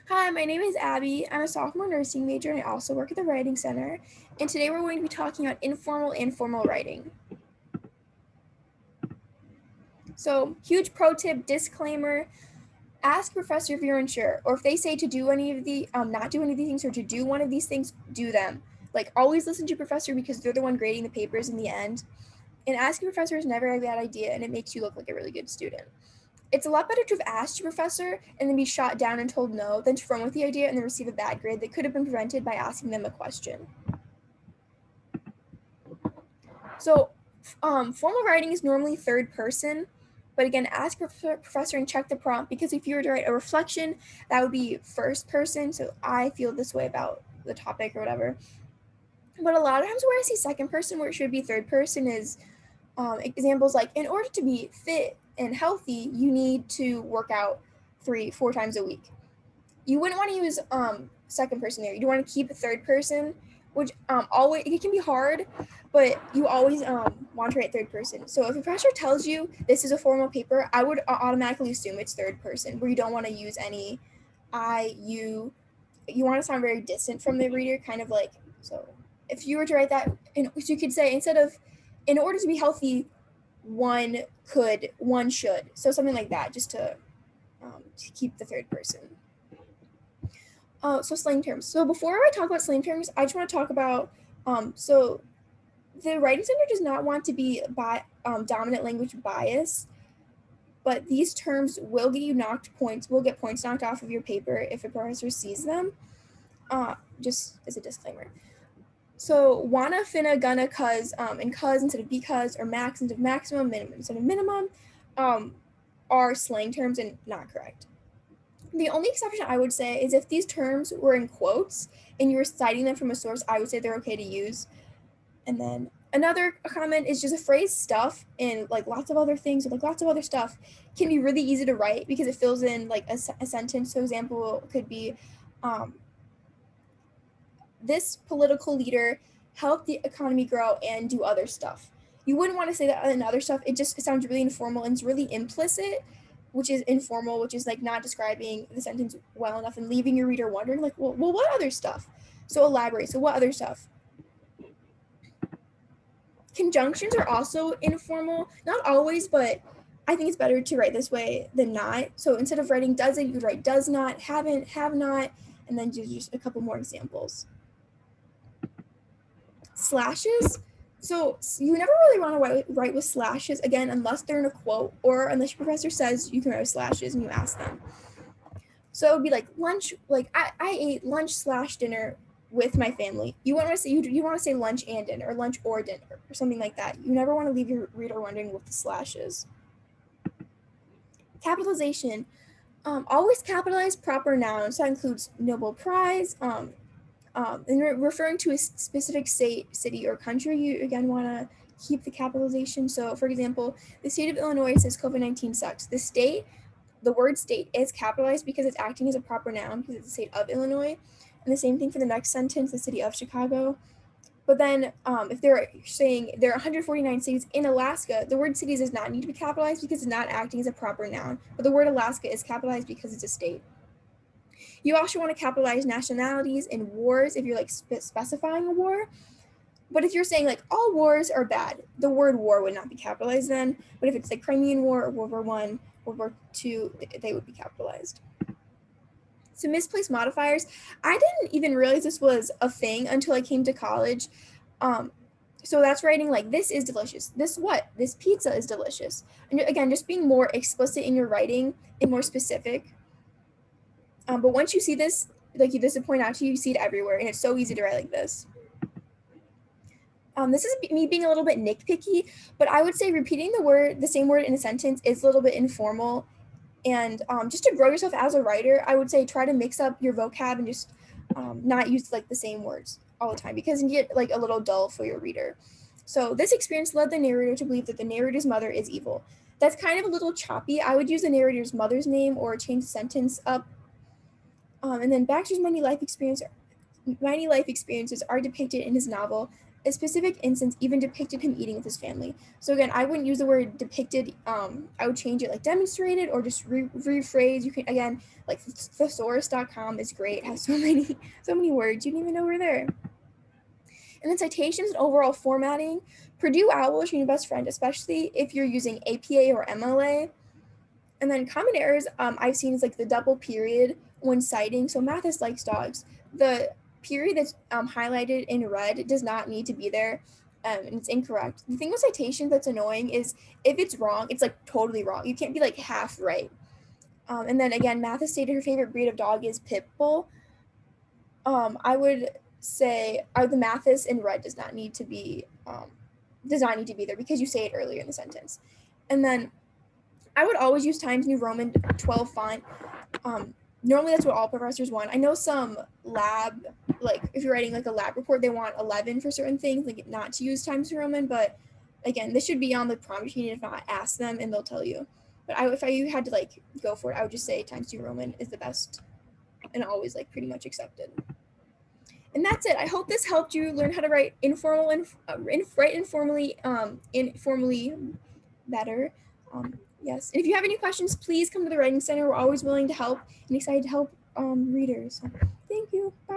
Hi, my name is Abby. I'm a sophomore nursing major and I also work at the Writing Center. And today we're going to be talking about informal and formal writing. So, huge pro tip, disclaimer, ask your professor if you're unsure, or if they say to do any of the, not do any of these things or to do one of these things, do them. Like, always listen to your professor because they're the one grading the papers in the end. And asking your professor is never a bad idea and it makes you look like a really good student. It's a lot better to have asked your professor and then be shot down and told no than to run with the idea and then receive a bad grade that could have been prevented by asking them a question. So, formal writing is normally third person, but again, ask your professor and check the prompt because if you were to write a reflection, that would be first person. So, I feel this way about the topic or whatever. But a lot of times where I see second person, where it should be third person, is examples like in order to be fit and healthy, you need to work out 3-4 times a week. You wouldn't want to use second person there. You want to keep third person, which always it can be hard, but you always want to write third person. So if a professor tells you this is a formal paper, I would automatically assume it's third person, where you don't want to use any I, you. You want to sound very distant from the reader, kind of like so. If you were to write that, you could say instead of in order to be healthy, one could, one should. So something like that, just to keep the third person. So slang terms. So before I talk about slang terms, I just want to talk about so the writing center does not want to be dominant language bias, but these terms will get you will get points knocked off of your paper if a professor sees them. Just as a disclaimer. So wanna, finna, gonna, cuz, and cuz instead of because, or max instead of maximum, minimum instead of minimum, are slang terms and not correct. The only exception I would say is if these terms were in quotes and you were citing them from a source, I would say they're okay to use. And then another comment is just a phrase stuff and like lots of other things or like lots of other stuff can be really easy to write because it fills in like a sentence. So example could be this political leader helped the economy grow and do other stuff. You wouldn't want to say that in other stuff. It sounds really informal and it's really implicit, which is informal, which is like not describing the sentence well enough and leaving your reader wondering, like, well, what other stuff? So elaborate. So what other stuff? Conjunctions are also informal, not always, but I think it's better to write this way than not. So instead of writing doesn't, you would write does not, haven't, have not, and then do just a couple more examples. Slashes. So you never really want to write with slashes, again, unless they're in a quote or unless your professor says you can write with slashes and you ask them. So it would be like lunch, like I ate lunch/dinner with my family. You want to say you want to say lunch and dinner or lunch or dinner or something like that. You never want to leave your reader wondering with the slashes. Capitalization. Always capitalize proper nouns. That includes Nobel Prize, and referring to a specific state, city, or country, you again want to keep the capitalization. So, for example, the state of Illinois says COVID-19 sucks. The word state is capitalized because it's acting as a proper noun because it's the state of Illinois. And the same thing for the next sentence, the city of Chicago. But then if they're saying there are 149 cities in Alaska, the word cities does not need to be capitalized because it's not acting as a proper noun. But the word Alaska is capitalized because it's a state. You also want to capitalize nationalities in wars if you're like specifying a war. But if you're saying like all wars are bad, the word war would not be capitalized then. But if it's like Crimean War or World War I, World War II, they would be capitalized. So misplaced modifiers, I didn't even realize this was a thing until I came to college. So that's writing like this is delicious. This pizza is delicious. And again, just being more explicit in your writing and more specific. But once you see this, like this is point out to you, you see it everywhere, and it's so easy to write like this. This is me being a little bit nitpicky, but I would say repeating the same word in a sentence is a little bit informal. And just to grow yourself as a writer, I would say try to mix up your vocab and just not use like the same words all the time because you get like a little dull for your reader. So this experience led the narrator to believe that the narrator's mother is evil. That's kind of a little choppy. I would use the narrator's mother's name or change the sentence up. And then Baxter's many life experiences are depicted in his novel. a specific instance even depicted him eating with his family. So again, I wouldn't use the word depicted. I would change it like demonstrated or just rephrase. You can, again, like thesaurus.com is great. It has so many words you didn't even know were there. And then citations and overall formatting. Purdue OWL is your best friend, especially if you're using APA or MLA. And then common errors I've seen is like the double period when citing. So Mathis likes dogs. The period that's highlighted in red does not need to be there, and it's incorrect. The thing with citations that's annoying is if it's wrong, it's like totally wrong. You can't be like half right. And then again, Mathis stated her favorite breed of dog is Pit Bull. I would say the Mathis in red does not need to be there because you say it earlier in the sentence. And then I would always use Times New Roman 12 font. Normally that's what all professors want. I know some lab, like if you're writing like a lab report, they want 11 for certain things, like not to use Times New Roman, but again, this should be on the prompt sheet. If not, ask them and they'll tell you. But if I had to like go for it, I would just say Times New Roman is the best and always like pretty much accepted. And that's it. I hope this helped you learn how to write informally better. Yes. And if you have any questions, please come to the Writing Center. We're always willing to help and excited to help readers. So, thank you. Bye.